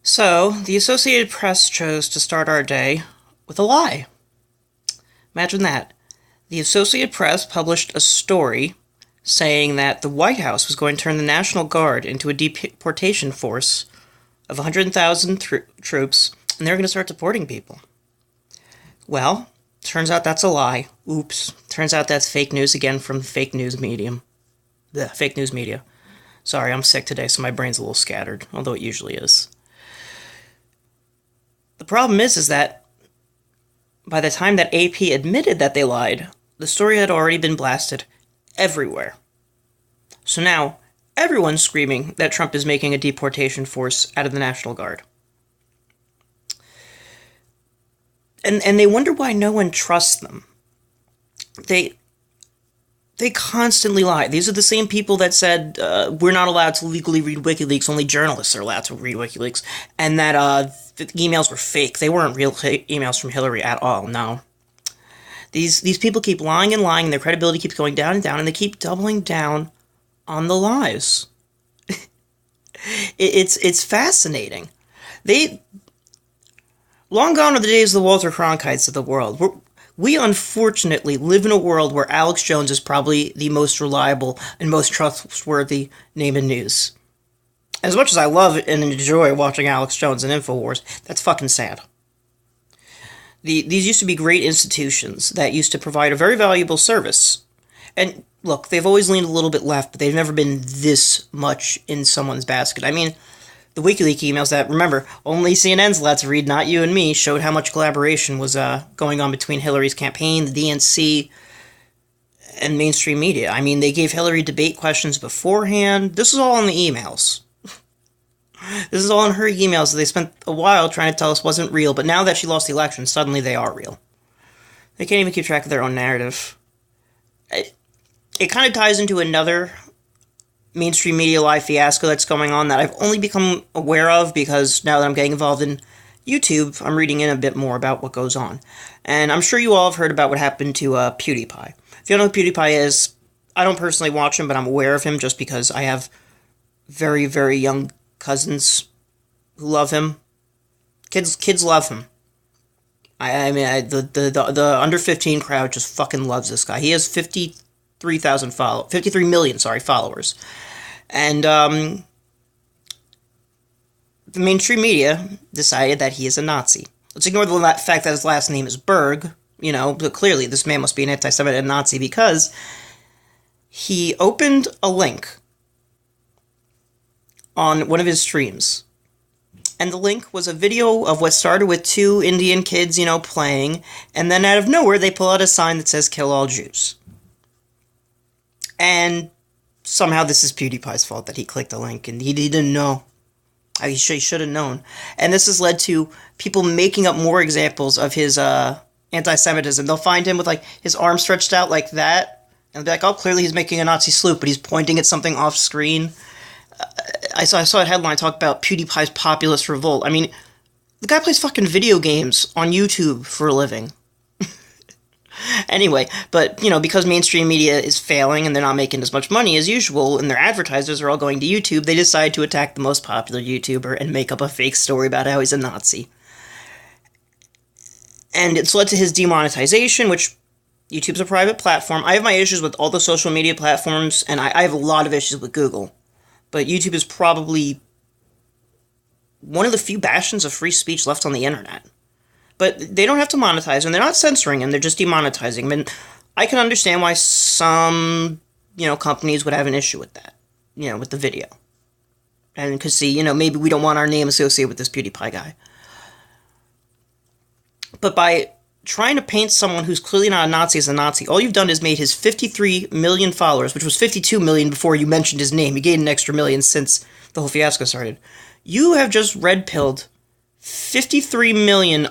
So, the Associated Press chose to start our day with a lie. Imagine that. The Associated Press published a story saying that the White House was going to turn the National Guard into a deportation force of 100,000 troops, and they were going to start deporting people. Well, turns out that's a lie. Oops. Turns out that's fake news again from fake news medium. The fake news media. Sorry, I'm sick today, so my brain's a little scattered, although it usually is. The problem is that by the time that AP admitted that they lied, the story had already been blasted everywhere. So now, everyone's screaming that Trump is making a deportation force out of the National Guard. And they wonder why no one trusts them. They constantly lie. These are the same people that said, we're not allowed to legally read WikiLeaks, only journalists are allowed to read WikiLeaks, and that the emails were fake. They weren't real emails from Hillary at all, no. These people keep lying and lying, and their credibility keeps going down and down, and they keep doubling down on the lies. It's fascinating. Long gone are the days of the Walter Cronkites of the world. We unfortunately live in a world where Alex Jones is probably the most reliable and most trustworthy name in news. As much as I love and enjoy watching Alex Jones and InfoWars, that's fucking sad. These used to be great institutions that used to provide a very valuable service. And look, they've always leaned a little bit left, but they've never been this much in someone's basket. I mean, the WikiLeaks emails that, remember, only CNN's allowed to read, not you and me, showed how much collaboration was going on between Hillary's campaign, the DNC, and mainstream media. I mean, they gave Hillary debate questions beforehand. This is all in the emails. This is all in her emails that they spent a while trying to tell us wasn't real, but now that she lost the election, suddenly they are real. They can't even keep track of their own narrative. It kind of ties into another mainstream media lie fiasco that's going on that I've only become aware of because now that I'm getting involved in YouTube, I'm reading in a bit more about what goes on. And I'm sure you all have heard about what happened to PewDiePie. If you don't know who PewDiePie is, I don't personally watch him, but I'm aware of him just because I have very, very young cousins who love him. Kids love him. The under 15 crowd just fucking loves this guy. He has 53 million followers. And the mainstream media decided that he is a Nazi. Let's ignore the fact that his last name is Berg, but clearly this man must be an anti-Semite and Nazi because he opened a link on one of his streams. And the link was a video of what started with two Indian kids, playing, and then out of nowhere they pull out a sign that says "Kill all Jews." And somehow this is PewDiePie's fault that he clicked the link, and he didn't know. He should have known. And this has led to people making up more examples of his anti-Semitism. They'll find him with, his arm stretched out like that, and they'll be like, oh, clearly he's making a Nazi salute, but he's pointing at something off screen. I saw a headline talk about PewDiePie's populist revolt. I mean, the guy plays fucking video games on YouTube for a living. Anyway, but, because mainstream media is failing and they're not making as much money as usual, and their advertisers are all going to YouTube, they decide to attack the most popular YouTuber and make up a fake story about how he's a Nazi. And it's led to his demonetization, which YouTube's a private platform. I have my issues with all the social media platforms, and I have a lot of issues with Google. But YouTube is probably one of the few bastions of free speech left on the internet. But they don't have to monetize him. They're not censoring him. They're just demonetizing him. And I can understand why some, companies would have an issue with that, with the video. And because, see, maybe we don't want our name associated with this PewDiePie guy. But by trying to paint someone who's clearly not a Nazi as a Nazi, all you've done is made his 53 million followers, which was 52 million before you mentioned his name. He gained an extra million since the whole fiasco started. You have just red-pilled 53 million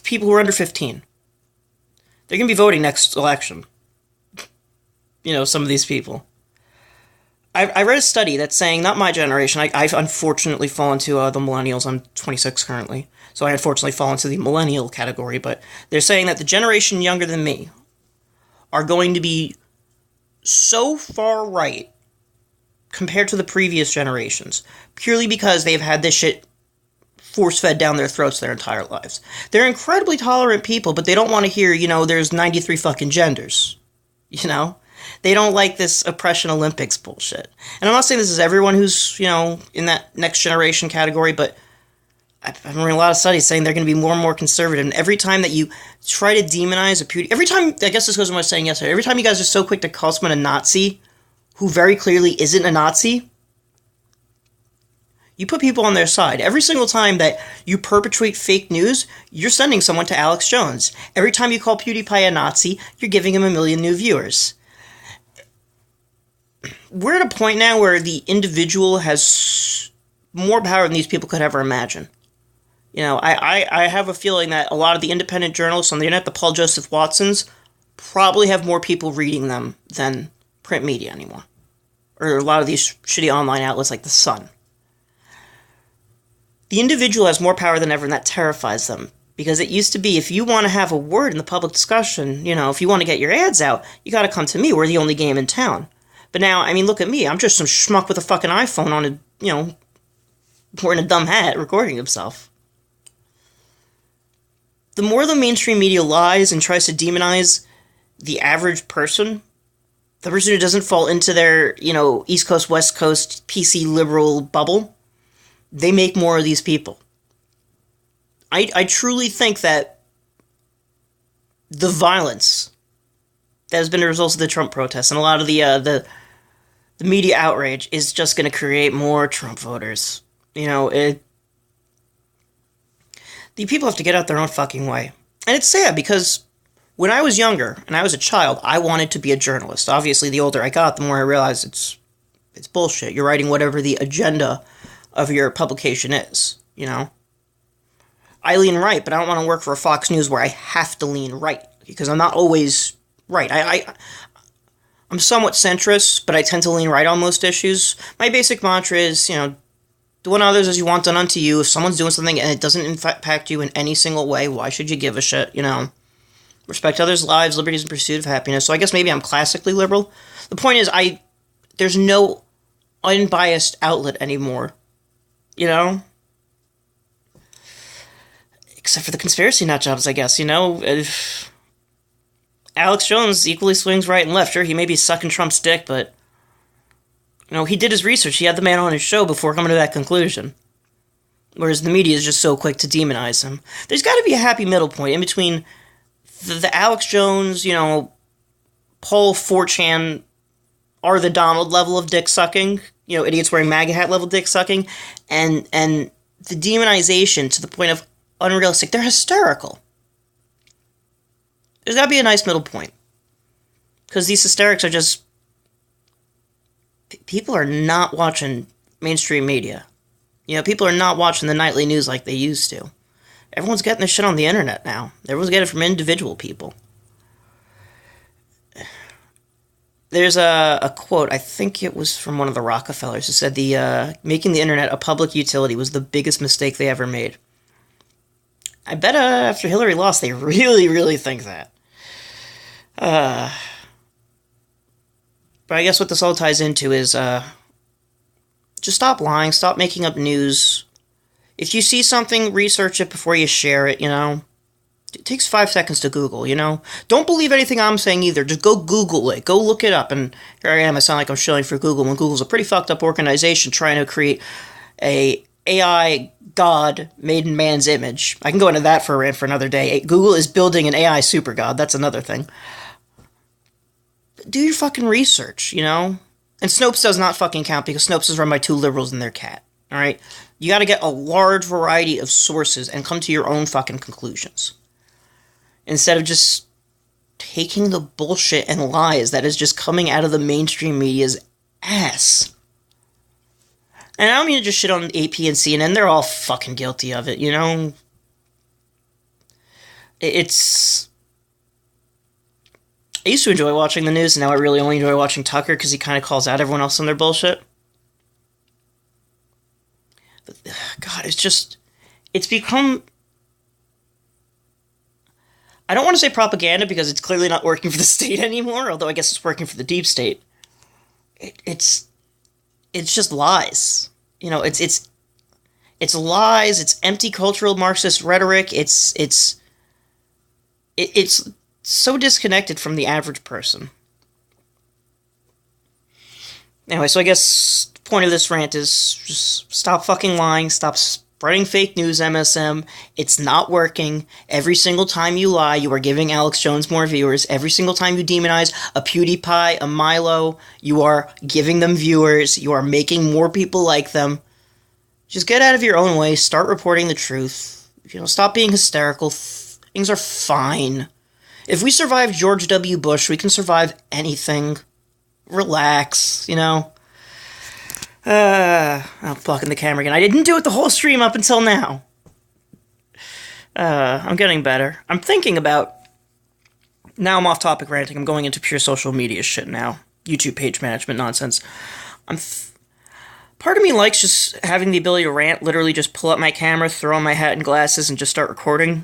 people who are under 15. They're going to be voting next election. Some of these people. I read a study that's saying, not my generation, I've unfortunately fallen to the millennials. I'm 26 currently, so I unfortunately fall into the millennial category, but they're saying that the generation younger than me are going to be so far right compared to the previous generations, purely because they've had this shit force-fed down their throats their entire lives. They're incredibly tolerant people, but they don't want to hear, there's 93 fucking genders. They don't like this oppression Olympics bullshit. And I'm not saying this is everyone who's, in that next generation category, but I've been reading a lot of studies saying they're going to be more and more conservative. And every time that you try to demonize a PewDiePie, every time, I guess this goes to what I was saying yesterday, every time you guys are so quick to call someone a Nazi, who very clearly isn't a Nazi, you put people on their side. Every single time that you perpetuate fake news, you're sending someone to Alex Jones. Every time you call PewDiePie a Nazi, you're giving him 1 million new viewers. We're at a point now where the individual has more power than these people could ever imagine. I have a feeling that a lot of the independent journalists on the internet, the Paul Joseph Watsons, probably have more people reading them than print media anymore. Or a lot of these shitty online outlets like The Sun. The individual has more power than ever, and that terrifies them. Because it used to be, if you want to have a word in the public discussion, if you want to get your ads out, you got to come to me. We're the only game in town. But now, look at me. I'm just some schmuck with a fucking iPhone on wearing a dumb hat, recording himself. The more the mainstream media lies and tries to demonize the average person, the person who doesn't fall into their, East Coast, West Coast, PC liberal bubble, they make more of these people. I truly think that the violence that has been a result of the Trump protests and a lot of the media outrage is just going to create more Trump voters. The people have to get out their own fucking way. And it's sad because when I was younger and I was a child, I wanted to be a journalist. Obviously, the older I got, the more I realized it's bullshit. You're writing whatever the agenda of your publication is, I lean right, but I don't want to work for a Fox News where I have to lean right, because I'm not always right. I'm somewhat centrist, but I tend to lean right on most issues. My basic mantra is, do unto others as you want done unto you. If someone's doing something and it doesn't impact you in any single way, why should you give a shit, Respect others' lives, liberties, and pursuit of happiness. So I guess maybe I'm classically liberal. The point is, there's no unbiased outlet anymore, Except for the conspiracy nut jobs, I guess, If Alex Jones equally swings right and left. Sure, he may be sucking Trump's dick, but, he did his research. He had the man on his show before coming to that conclusion. Whereas the media is just so quick to demonize him. There's got to be a happy middle point in between the Alex Jones, Paul 4chan, are the Donald level of dick sucking, idiots wearing MAGA hat level dick sucking, and the demonization to the point of unrealistic. They're hysterical. There's got to be a nice middle point. Because these hysterics are just... People are not watching mainstream media. People are not watching the nightly news like they used to. Everyone's getting this shit on the internet now. Everyone's getting it from individual people. There's a quote, I think it was from one of the Rockefellers, who said making the internet a public utility was the biggest mistake they ever made. I bet after Hillary lost, they really, really think that. But I guess what this all ties into is just stop lying, stop making up news. If you see something, research it before you share it, It takes 5 seconds to Google, Don't believe anything I'm saying either. Just go Google it. Go look it up. And here I am. I sound like I'm shilling for Google when Google's a pretty fucked up organization trying to create a AI god made in man's image. I can go into that for a rant for another day. Google is building an AI super god. That's another thing. Do your fucking research, And Snopes does not fucking count because Snopes is run by 2 liberals and their cat. All right? You got to get a large variety of sources and come to your own fucking conclusions. Instead of just taking the bullshit and lies that is just coming out of the mainstream media's ass. And I don't mean to just shit on AP and CNN. They're all fucking guilty of it, It's... I used to enjoy watching the news, and now I really only enjoy watching Tucker because he kind of calls out everyone else on their bullshit. But, God, it's become... I don't want to say propaganda because it's clearly not working for the state anymore, although I guess it's working for the deep state. It's it's just lies. It's lies. It's empty cultural Marxist rhetoric. It's so disconnected from the average person. Anyway, so I guess the point of this rant is just stop fucking lying, stop spreading fake news, MSM. It's not working. Every single time you lie, you are giving Alex Jones more viewers. Every single time you demonize a PewDiePie, a Milo, you are giving them viewers. You are making more people like them. Just get out of your own way, start reporting the truth. Stop being hysterical. Things are fine. If we survived George W. Bush, we can survive anything. Relax, I'm blocking the camera again. I didn't do it the whole stream up until now. I'm getting better. I'm thinking about... Now I'm off topic ranting. I'm going into pure social media shit now. YouTube page management nonsense. Part of me likes just having the ability to rant, literally just pull up my camera, throw on my hat and glasses, and just start recording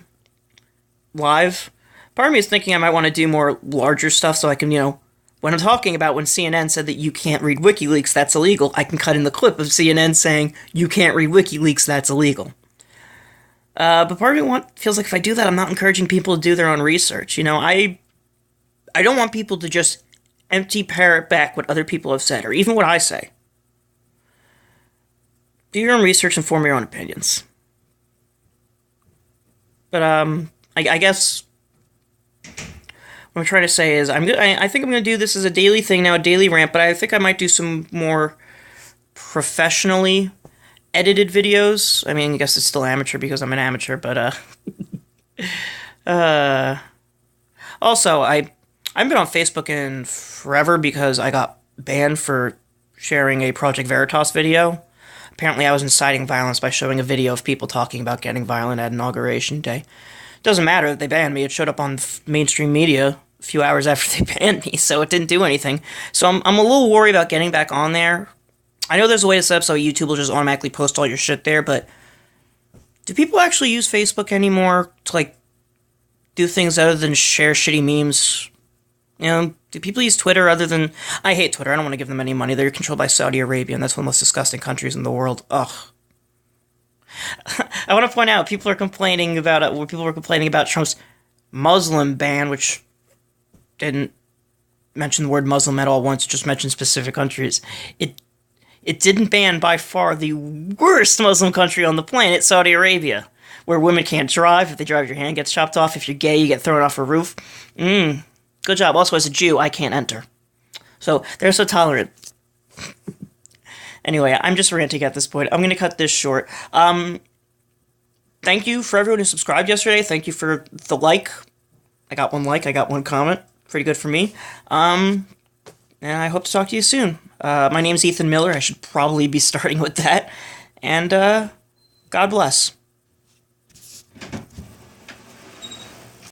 live. Part of me is thinking I might want to do more larger stuff so I can, when I'm talking about when CNN said that you can't read WikiLeaks, that's illegal, I can cut in the clip of CNN saying, you can't read WikiLeaks, that's illegal. But part of me feels like if I do that, I'm not encouraging people to do their own research. I don't want people to just empty parrot back what other people have said, or even what I say. Do your own research and form your own opinions. But, I guess what I'm trying to say is I think I'm going to do this as a daily thing now, a daily rant, but I think I might do some more professionally edited videos. I mean, I guess it's still amateur because I'm an amateur, but, also, I've been on Facebook in forever because I got banned for sharing a Project Veritas video. Apparently I was inciting violence by showing a video of people talking about getting violent at Inauguration Day. Doesn't matter that they banned me. It showed up on mainstream media a few hours after they banned me, so it didn't do anything. So I'm a little worried about getting back on there. I know there's a way to set up so YouTube will just automatically post all your shit there, but do people actually use Facebook anymore to, do things other than share shitty memes? Do people use Twitter other than... I hate Twitter. I don't want to give them any money. They're controlled by Saudi Arabia, and that's one of the most disgusting countries in the world. Ugh. I want to point out, people were complaining about Trump's Muslim ban, which didn't mention the word Muslim at all once, just mentioned specific countries. It didn't ban by far the worst Muslim country on the planet, Saudi Arabia, where women can't drive. If they drive, your hand gets chopped off. If you're gay, you get thrown off a roof. Good job. Also, as a Jew, I can't enter. So, they're so tolerant. Anyway, I'm just ranting at this point. I'm going to cut this short. Thank you for everyone who subscribed yesterday. Thank you for the like. I got one like. I got one comment. Pretty good for me. And I hope to talk to you soon. My name's Ethan Miller. I should probably be starting with that. And, God bless.